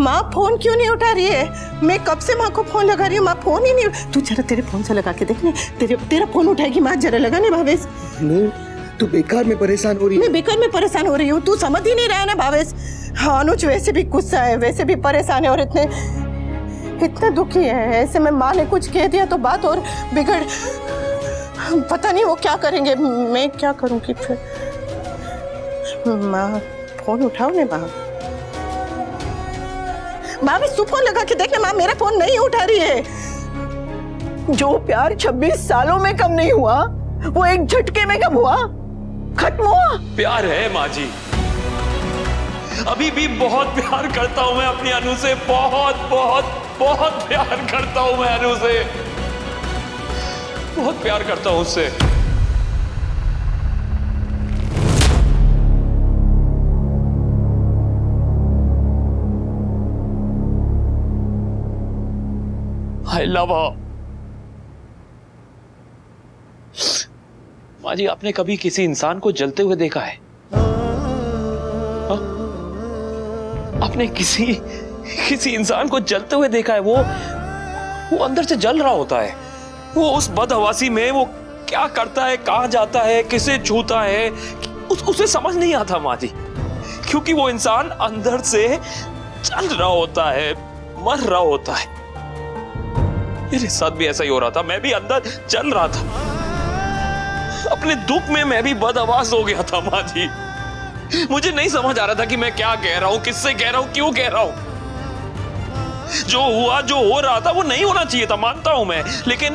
माँ फोन क्यों नहीं उठा रही है? मैं कब से माँ को फोन लगा रही हूँ, माँ फोन ही नहीं। तू जरा तेरे फोन से लगा के देखने, तेरा फोन उठाएगी माँ, जरा लगाने भावेश। तू बेकार में परेशान हो रही है। मैं बेकार में परेशान हो रही हूँ, तू समझ ही नहीं रहा है ना भावेश। अनुज वैसे भी गुस्सा है, वैसे भी परेशान है और इतने दुखी है। ऐसे में माँ ने कुछ कह दिया तो बात और बिगड़, पता नहीं वो क्या करेंगे। मैं क्या करूँगी फिर? माँ फोन उठाओ ने माँ। माँ भी तू फोन लगा के देखना। माँ मेरा फोन नहीं उठा रही है। जो प्यार 26 सालों में कम नहीं हुआ वो एक झटके में कम हुआ, खत्म हुआ। प्यार है माँ जी, अभी भी बहुत प्यार करता हूं मैं अपनी अनु से। बहुत बहुत बहुत प्यार करता हूं मैं अनु से, बहुत प्यार करता हूं उससे। I love her। माँ जी, आपने कभी किसी इंसान को जलते हुए देखा है? आपने किसी इंसान को जलते हुए देखा है? वो अंदर से जल रहा होता है। वो उस बदहवासी में वो क्या करता है, कहां जाता है, किसे छूता है, उसे समझ नहीं आता माँ जी, क्योंकि वो इंसान अंदर से जल रहा होता है, मर रहा होता है। मेरे साथ भी ऐसा ही हो रहा था, मैं भी अंदर जल रहा था। अपने दुख में मैं भी बदआवाज हो गया था माँ जी। मुझे नहीं समझ आ रहा था कि मैं क्या कह रहा हूं, किससे कह रहा हूं, क्यों कह रहा हूं। जो हुआ, जो हो रहा था वो नहीं होना चाहिए था, मानता हूं मैं, लेकिन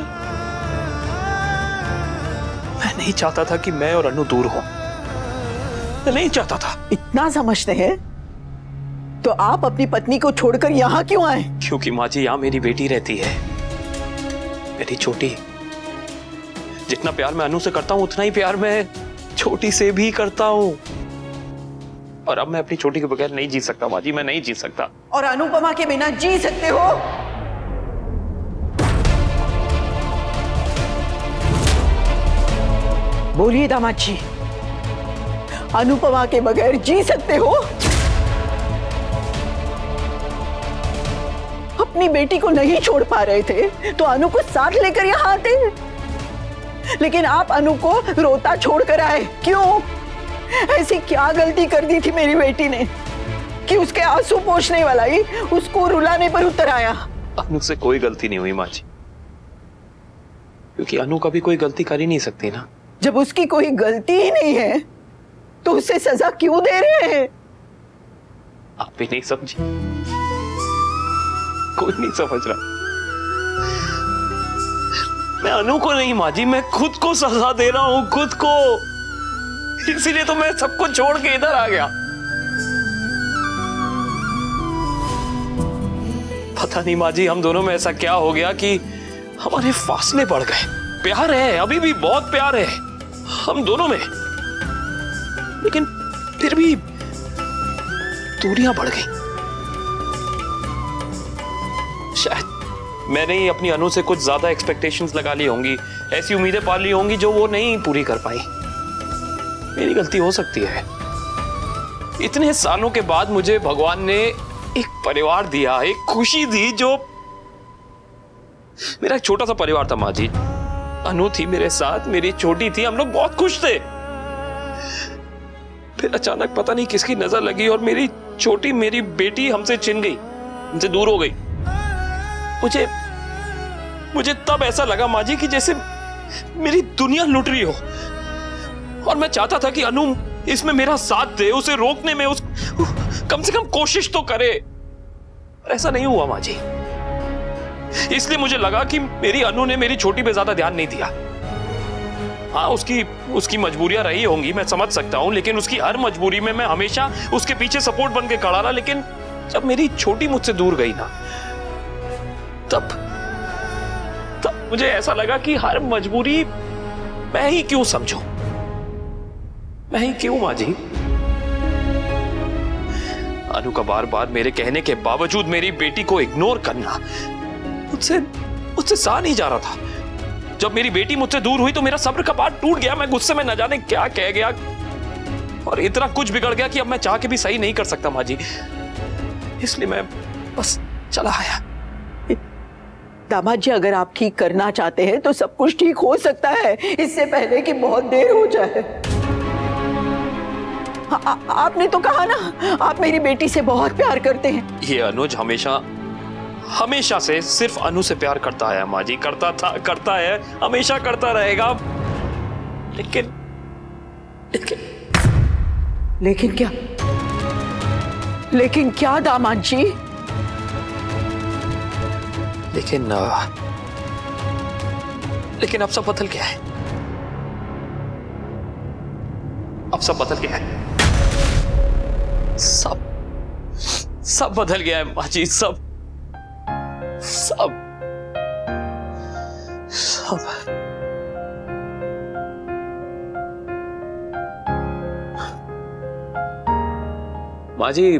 मैं नहीं चाहता था कि मैं और अनु दूर हो। मैं नहीं चाहता था। इतना समझते हैं तो आप अपनी पत्नी को छोड़कर यहाँ क्यों आए? क्योंकि माँ जी यहाँ मेरी बेटी रहती है, मेरी छोटी। जितना प्यार मैं अनु से करता हूं उतना ही प्यार मैं छोटी से भी करता हूं। और अब मैं अपनी छोटी के बगैर नहीं जी सकता माँ जी, मैं नहीं जी सकता। और अनुपमा के बिना जी सकते हो? बोलिए दामाद जी, अनुपमा के बगैर जी सकते हो? अपनी बेटी को नहीं छोड़ पा रहे थे तो अनु को साथ लेकर यहाँ आते, लेकिन आप अनु को रोता छोड़कर आए। क्यों? ऐसी क्या गलती कर दी थी मेरी बेटी ने कि उसके आंसू पोंछने वाला ही उसको रुलाने पर उतर आया? अनु से कोई गलती नहीं हुई माँ जी, क्योंकि अनु कभी कोई गलती कर ही नहीं सकती ना। जब उसकी कोई गलती ही नहीं है तो उसे सजा क्यों दे रहे हैं? आप भी नहीं समझी, कोई नहीं समझ रहा। मैं अनु को नहीं माँ जी, मैं खुद को सजा दे रहा हूं, खुद को। इसीलिए तो मैं सबको छोड़ के इधर आ गया। पता नहीं माँ जी, हम दोनों में ऐसा क्या हो गया कि हमारे फासले बढ़ गए। प्यार है, अभी भी बहुत प्यार है हम दोनों में, लेकिन फिर भी दूरियां बढ़ गई। शायद मैंने ही अपनी अनु से कुछ ज्यादा एक्सपेक्टेशंस लगा ली होंगी, ऐसी उम्मीदें पाल ली होंगी जो वो नहीं पूरी कर पाई। मेरी गलती हो सकती है। इतने सालों के बाद मुझे भगवान ने एक परिवार दिया, एक खुशी दी, जो मेरा एक छोटा सा परिवार था माँ जी। अनु थी मेरे साथ, मेरी छोटी थी, हम लोग बहुत खुश थे। फिर अचानक पता नहीं किसकी नजर लगी और मेरी छोटी, मेरी बेटी हमसे छिन गई, हमसे दूर हो गई। मुझे तब ऐसा लगा माँ जी कि जैसे मेरी दुनिया लुट रही हो, और मैं चाहता था कि अनु इसमें मेरा साथ दे, उसे रोकने में कम से कम कोशिश तो करे। ऐसा नहीं हुआ माँ जी, इसलिए मुझे लगा कि मेरी अनु ने मेरी छोटी पे ज्यादा ध्यान नहीं दिया। हाँ, उसकी मजबूरियां रही होंगी, मैं समझ सकता हूं, लेकिन उसकी हर मजबूरी में मैं हमेशा उसके पीछे सपोर्ट बन के खड़ा रहा। लेकिन जब मेरी छोटी मुझसे दूर गई ना, तब मुझे ऐसा लगा कि हर मजबूरी मैं ही क्यों समझूं, मैं ही क्यों माँ जी। अनु का बार बार मेरे कहने के बावजूद मेरी बेटी को इग्नोर करना मुझसे सहा नहीं जा रहा था। जब मेरी बेटी मुझसे दूर हुई तो मेरा सब्र का बांध टूट गया। मैं गुस्से में न जाने क्या कह गया और इतना कुछ बिगड़ गया कि अब मैं चाह के भी सही नहीं कर सकता माँ जी। इसलिए बस चला आया। दामाद जी, अगर आप ठीक करना चाहते हैं तो सब कुछ ठीक हो सकता है, इससे पहले कि बहुत देर हो जाए। आपने तो कहा ना आप मेरी बेटी से बहुत प्यार करते हैं। ये अनुज हमेशा से सिर्फ अनु से प्यार करता है माँ जी, करता था, करता है, हमेशा करता रहेगा। लेकिन क्या? लेकिन क्या दामाद जी? लेकिन अब सब बदल गया है। अब सब बदल गया है। सब बदल गया है माँ जी, सब। माँ जी,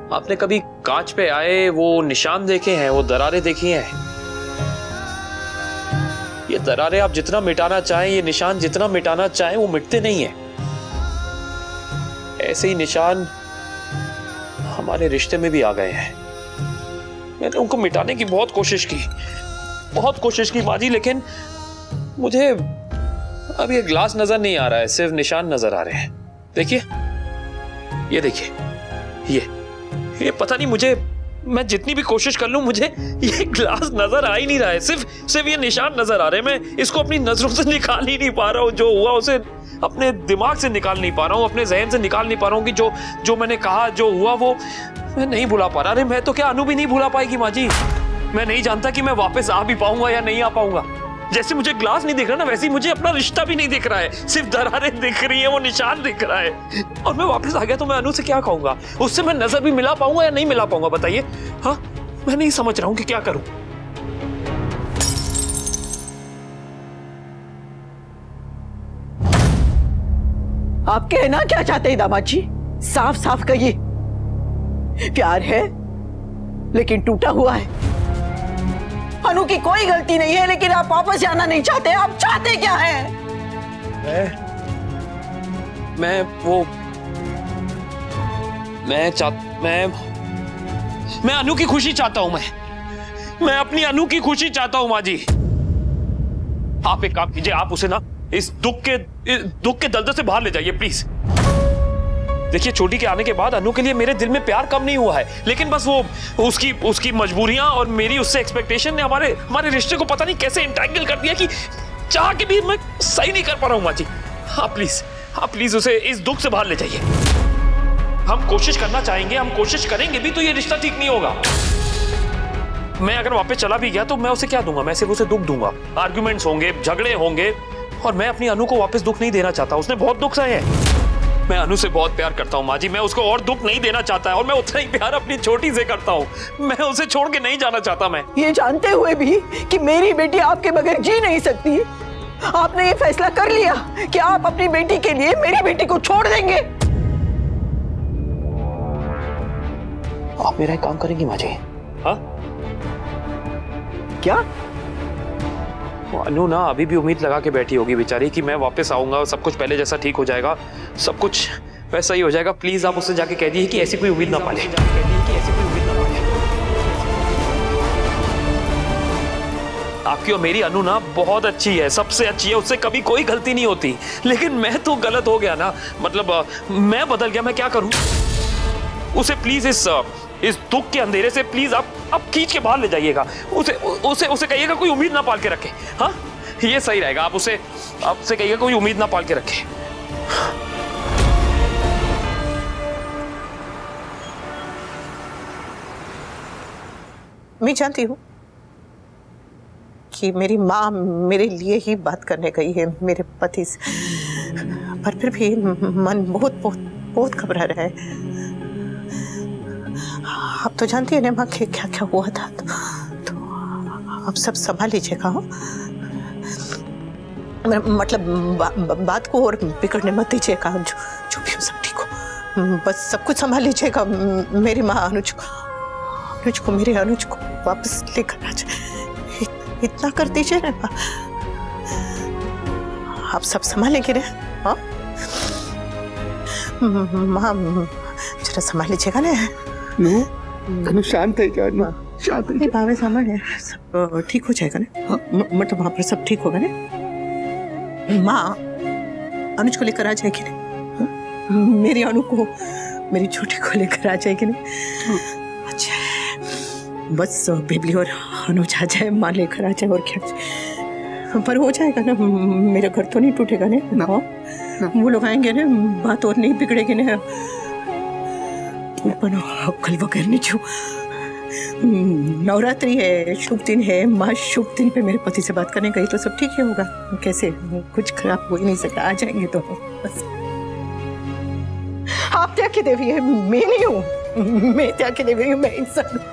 आपने कभी कांच पे आए वो निशान देखे हैं, वो दरारें देखी हैं? ये दरारें आप जितना मिटाना चाहें, ये निशान जितना मिटाना चाहें, वो मिटते नहीं है। ऐसे ही निशान हमारे रिश्ते में भी आ गए हैं। मैंने उनको मिटाने की बहुत कोशिश की माँ जी, लेकिन मुझे अब ये ग्लास नजर नहीं आ रहा है, सिर्फ निशान नजर आ रहे हैं। देखिए, ये देखिए, ये पता नहीं, मैं जितनी भी कोशिश कर लूं, मुझे ये ग्लास नजर आ ही नहीं रहा है। सिर्फ ये निशान नजर आ रहे हैं। मैं इसको अपनी नजरों से निकाल ही नहीं पा रहा हूँ। जो हुआ उसे अपने दिमाग से निकाल नहीं पा रहा हूँ, अपने जहन से निकाल नहीं पा रहा हूँ कि जो मैंने कहा, जो हुआ, वो मैं नहीं भुला पा रहा। अरे मैं तो क्या, अनु भी नहीं भुला पाएगी माँ जी। मैं नहीं जानता कि मैं वापस आ भी पाऊंगा या नहीं आ पाऊंगा। जैसे मुझे ग्लास नहीं दिख रहा ना, वैसे ही मुझे अपना रिश्ता भी नहीं दिख रहा है। सिर्फ दरारें दिख रही है, वो निशान दिख रहा है। और मैं वापस आ गया तो मैं अनु से क्या कहूंगा? उससे मैं नजर भी मिला पाऊंगा या नहीं मिला पाऊंगा, बताइए। हाँ, मैं नहीं समझ रहा हूं कि क्या करूं। आप कहना क्या चाहते हैं दामाद जी? साफ साफ कहिए। प्यार है लेकिन टूटा हुआ है। अनु की कोई गलती नहीं है, लेकिन आप वापस जाना नहीं चाहते। आप चाहते क्या हैं? मैं अनु की खुशी चाहता हूं। मैं अपनी अनु की खुशी चाहता हूं माँ जी। आप एक काम कीजिए, आप उसे ना इस दुख के दलदल से बाहर ले जाइए प्लीज। देखिए, छोटी के आने के बाद अनु के लिए मेरे दिल में प्यार कम नहीं हुआ है, लेकिन बस वो उसकी मजबूरियां और मेरी उससे एक्सपेक्टेशन ने हमारे रिश्ते को पता नहीं कैसे इंटैंगल कर दिया कि चाह के भी मैं सही नहीं कर पा रहा हूं माँ जी। हाँ प्लीज उसे इस दुख से बाहर ले जाइए। हम कोशिश करना चाहेंगे, हम कोशिश करेंगे भी, तो ये रिश्ता ठीक नहीं होगा। मैं अगर वापस चला भी गया तो मैं उसे क्या दूंगा? मैं सिर्फ उसे दुख दूंगा। आर्ग्यूमेंट्स होंगे, झगड़े होंगे, और मैं अपनी अनु को वापस दुख नहीं देना चाहता। उसने बहुत दुख सहे हैं। मैं अनु से बहुत प्यार करता हूँ माँ जी। मैं उसको और दुख नहीं देना चाहता है, और मैं उतना ही प्यार अपनी छोटी से करता हूँ। मैं उसे छोड़ के नहीं जाना चाहता। मैं ये जानते हुए भी कि मेरी बेटी आपके बगैर जी नहीं सकती, आपने ये फैसला कर लिया कि आप अपनी बेटी के लिए मेरी बेटी को छोड़ देंगे। आप मेरा एक काम करेंगी माँ जी? हाँ, क्या? अनु ना अभी भी उम्मीद लगा के बैठी होगी बेचारी कि मैं वापस आऊंगा, सब कुछ पहले जैसा ठीक हो जाएगा, सब कुछ वैसा ही हो जाएगा। प्लीज आप उससे जाके कह दीजिए कि ऐसी कोई उम्मीद ना पाले। आपकी और मेरी अनु ना बहुत अच्छी है, सबसे अच्छी है, उससे कभी कोई गलती नहीं होती। लेकिन मैं तो गलत हो गया ना, मतलब मैं बदल गया। मैं क्या करूं? उसे प्लीज इस दुख के अंधेरे से प्लीज आप खींच के बाहर ले जाइएगा। उसे कहिएगा कोई उम्मीद ना पाल के रखे। हाँ, ये सही रहेगा। आप उसे कहिएगा कोई उम्मीद ना पाल के रखे। मैं जानती हूँ कि मेरी माँ मेरे लिए ही बात करने गई है, मेरे पति से, पर फिर भी मन बहुत बहुत बहुत घबरा रहा है। आप तो जानती है ना माँ कि क्या क्या हुआ था, तो आप सब संभाल लीजिएगा। मतलब बात को और बिगड़ने मत दीजिएगा। जो भी हो सब ठीक हो, बस सब कुछ संभाल लीजिएगा। मेरी माँ अनुज को मेरे अनुज को वापस लेकर आ जाए, इतना कर दीजिए ना माँ। आप सब संभालेंगे ना? हाँ माँ, जरा संभाल लीजिएगा ना। अनु शांत है क्या? शांत है। भावे सामने सब ठीक हो जाएगा ना? मतलब वहाँ पर सब ठीक होगा ना? माँ अनुज को लेकर आ जाएगी ना? मेरी अनु को, मेरी छोटी को लेकर आ जाएगी ना? अच्छा बस बेबली और अनुज आ जाए, माँ लेकर आ जाए, और क्या। पर हो जाएगा ना, मेरा घर तो नहीं टूटेगा ना? वो लोग आएंगे ना, बात और नहीं बिगड़ेगी ना? कल वो करनी जो नवरात्रि है, शुभ दिन है, माँ शुभ दिन पे मेरे पति से बात करने गई तो सब ठीक ही होगा। कैसे कुछ खराब हो ही नहीं सकता, आ जाएंगे तो बस। आप त्याग की देवी है, मैं नहीं हूँ। मैं त्याग की देवी हूँ, मैं इंसान हूँ।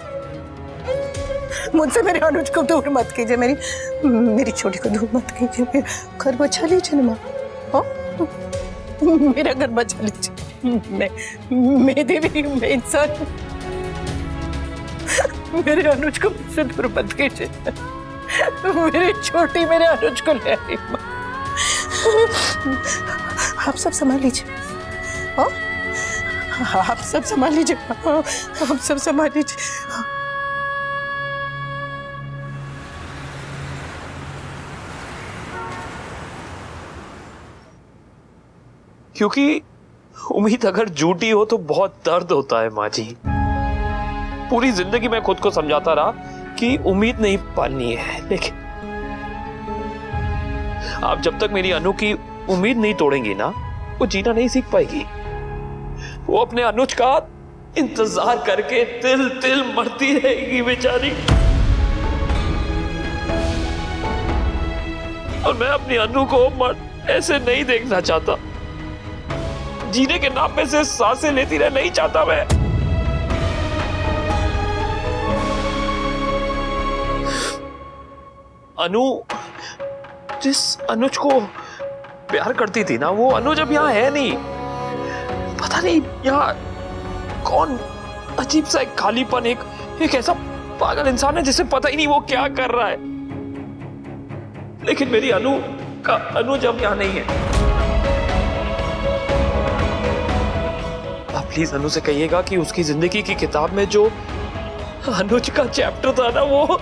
मुझसे मेरे अनुज को दूर मत कीजिए, मेरी छोटी को दूर मत कीजिए। मेरा घर बचा लीजिए ना माँ, मेरा घर बचा लीजिए। मैं देवी हूँ, मैं इंसान हूँ। मेरे अनुज को मुझसे दूर मत कीजिए। मेरी छोटी मेरे अनुज को ले आई। आप सब संभाल लीजिए, आप सब संभाल लीजिए, आप सब संभाल लीजिए। क्योंकि उम्मीद अगर झूठी हो तो बहुत दर्द होता है माँ जी। पूरी जिंदगी मैं खुद को समझाता रहा कि उम्मीद नहीं पालनी है, लेकिन आप जब तक मेरी अनु की उम्मीद नहीं तोड़ेंगी ना, वो जीना नहीं सीख पाएगी। वो अपने अनुज का इंतजार करके तिल तिल मरती रहेगी बेचारी। और मैं अपनी अनु को ऐसे नहीं देखना चाहता। जीने के नाम पे से सांसें लेती रह नहीं चाहता मैं। अनु जिस अनुज को प्यार करती थी ना, वो अनुज अब यहाँ है नहीं। पता नहीं यहाँ कौन अजीब सा एक खालीपन, एक ऐसा पागल इंसान है जिसे पता ही नहीं वो क्या कर रहा है। लेकिन मेरी अनु का अनुज अब यहाँ नहीं है। आप प्लीज अनु से कहिएगा कि उसकी जिंदगी की किताब में जो अनुज का चैप्टर था ना, वो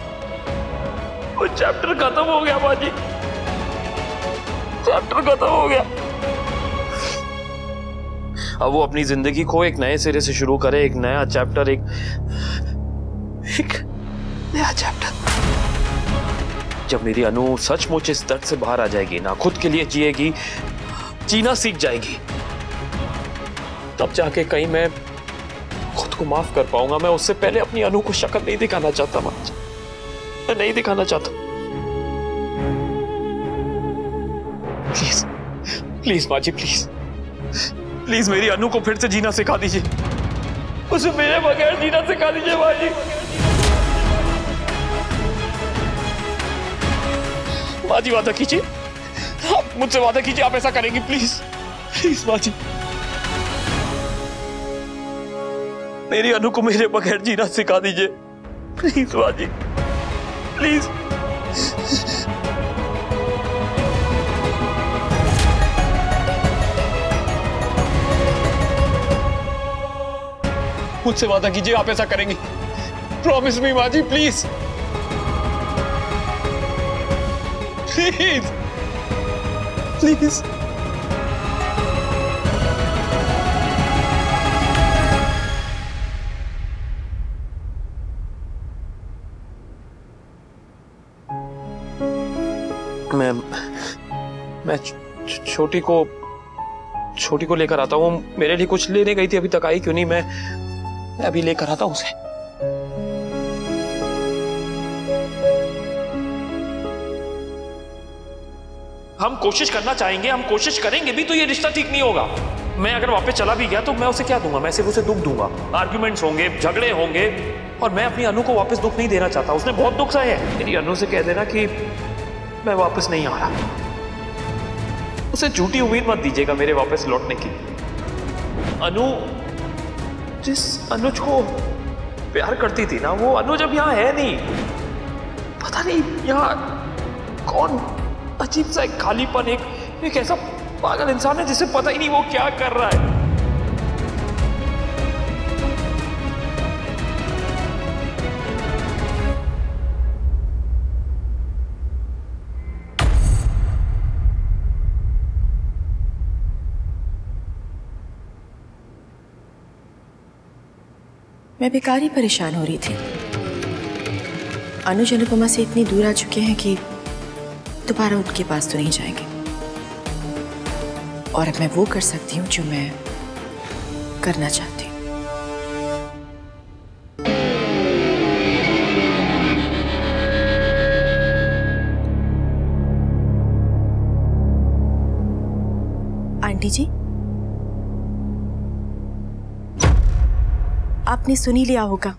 चैप्टर खत्म हो गया बाजी। चैप्टर खत्म हो गया। अब वो अपनी जिंदगी को एक नए सिरे से शुरू करे, एक नया चैप्टर, एक नया चैप्टर। जब मेरी अनु सचमुच इस दर्द से बाहर आ जाएगी ना, खुद के लिए जिएगी, जीना सीख जाएगी, तब जाके कहीं मैं खुद को माफ कर पाऊंगा। मैं उससे पहले अपनी अनु को शक्ल नहीं दिखाना चाहता माँ, मैं नहीं दिखाना चाहता। प्लीज प्लीज माँ जी, प्लीज प्लीज मेरी अनु को फिर से जीना सिखा दीजिए। उसे मेरे बगैर जीना सिखा दीजिए माँ जी। माँ जी वादा कीजिए, आप मुझसे वादा कीजिए आप ऐसा करेंगी, प्लीज प्लीज माँ जी। मेरी अनु को मेरे बगैर जीना सिखा दीजिए, प्लीज माँ जी, प्लीज। मुझसे वादा कीजिए आप ऐसा करेंगी, प्रॉमिस मी माँ जी, प्लीज प्लीज प्लीज। मैं छोटी को लेकर आता हूँ। मेरे लिए कुछ लेने गई थी, अभी तक आई क्यों नहीं? मैं अभी लेकर आता हूँ उसे। हम कोशिश करना चाहेंगे, हम कोशिश करेंगे भी, तो ये रिश्ता ठीक नहीं होगा। मैं अगर वापस चला भी गया तो मैं उसे क्या दूंगा? मैं सिर्फ उसे दुख दूंगा। आर्ग्यूमेंट्स होंगे, झगड़े होंगे, और मैं अपनी अनु को वापस दुख नहीं देना चाहता। उसने बहुत दुख सहे है। मेरी अनु से कह देना कि मैं वापस नहीं आ रहा। उसे झूठी उम्मीद मत दीजिएगा मेरे वापस लौटने की। अनु जिस अनुज को प्यार करती थी ना, वो अनुज अब यहाँ है नहीं। पता नहीं यहाँ कौन अजीब सा एक खालीपन, एक ऐसा पागल इंसान है जिसे पता ही नहीं वो क्या कर रहा है। मैं बेकार ही परेशान हो रही थी। अनुज अनुपमा से इतनी दूर आ चुके हैं कि दोबारा उनके पास तो नहीं जाएंगे, और अब मैं वो कर सकती हूँ जो मैं करना चाहती हूँ। आंटी जी, आपने सुन ही लिया होगा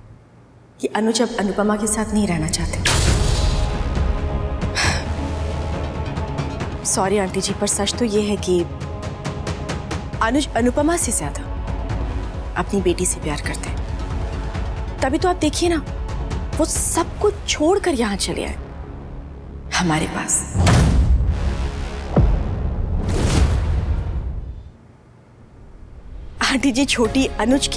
कि अनुज अब अनुपमा के साथ नहीं रहना चाहते। सॉरी आंटी जी, पर सच तो ये है कि अनुज अनुपमा से ज्यादा अपनी बेटी से प्यार करते हैं। तभी तो आप देखिए ना, वो सब कुछ छोड़कर यहां चले आए हमारे पास। आंटी जी, अनुज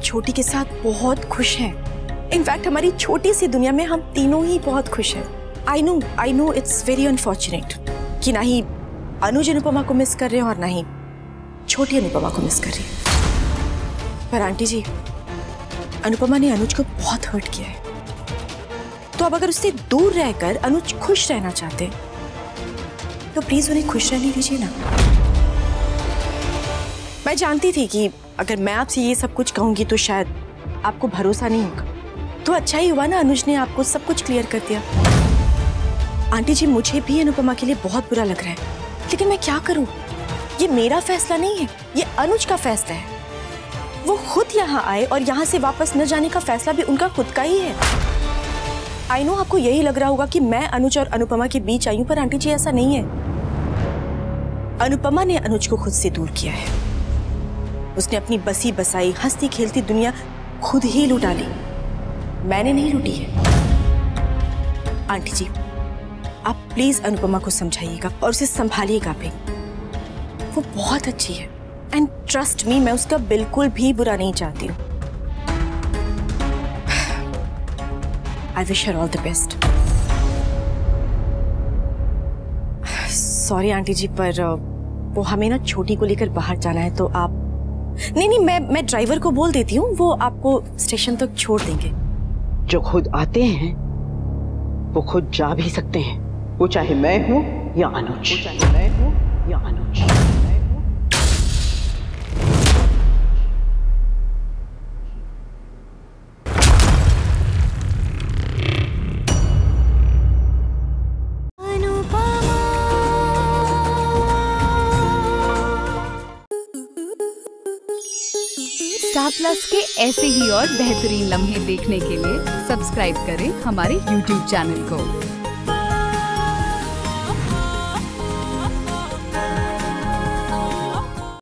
छोटी के साथ बहुत खुश हैं। इनफैक्ट हमारी छोटी सी दुनिया में हम तीनों ही बहुत खुश हैं। I know it's very unfortunate कि ना ही अनुज अनुपमा को मिस कर रहे हैं और ना ही छोटी अनुपमा को मिस कर रही है। पर आंटी जी, अनुपमा ने अनुज को बहुत हर्ट किया है, तो अब अगर उससे दूर रहकर अनुज खुश रहना चाहते हैं तो प्लीज उन्हें खुश रहने दीजिए ना। मैं जानती थी कि अगर मैं आपसे ये सब कुछ कहूंगी तो शायद आपको भरोसा नहीं होगा, तो अच्छा ही हुआ ना अनुज ने आपको सब कुछ क्लियर कर दिया। आंटी जी, मुझे भी अनुपमा के लिए बहुत बुरा लग रहा है, लेकिन मैं क्या करूं? ये मेरा फैसला नहीं है, ये अनुज का फैसला है। वो खुद यहाँ आए और यहाँ से वापस न जाने का फैसला भी उनका खुद का ही है। आई नो आपको यही लग रहा होगा कि मैं अनुज और अनुपमा के बीच आई हूं, पर आंटी जी ऐसा नहीं है। अनुपमा ने अनुज को खुद से दूर किया है। उसने अपनी बसी बसाई हंसती खेलती दुनिया खुद ही लुटा ली, मैंने नहीं लूटी है। आंटी जी, आप प्लीज अनुपमा को समझाइएगा और उसे संभालिएगा भी। वो बहुत अच्छी है एंड ट्रस्ट मी, मैं उसका बिल्कुल भी बुरा नहीं चाहती हूँ। I wish her all the best. Sorry aunty जी, पर वो हमें ना छोटी को लेकर बाहर जाना है, तो आप नहीं, मैं ड्राइवर को बोल देती हूँ, वो आपको स्टेशन तक छोड़ देंगे। जो खुद आते हैं वो खुद जा भी सकते हैं, वो चाहे मैं हूँ या अनुज। स्टार प्लस के ऐसे ही और बेहतरीन लम्हे देखने के लिए सब्सक्राइब करें हमारे YouTube चैनल को।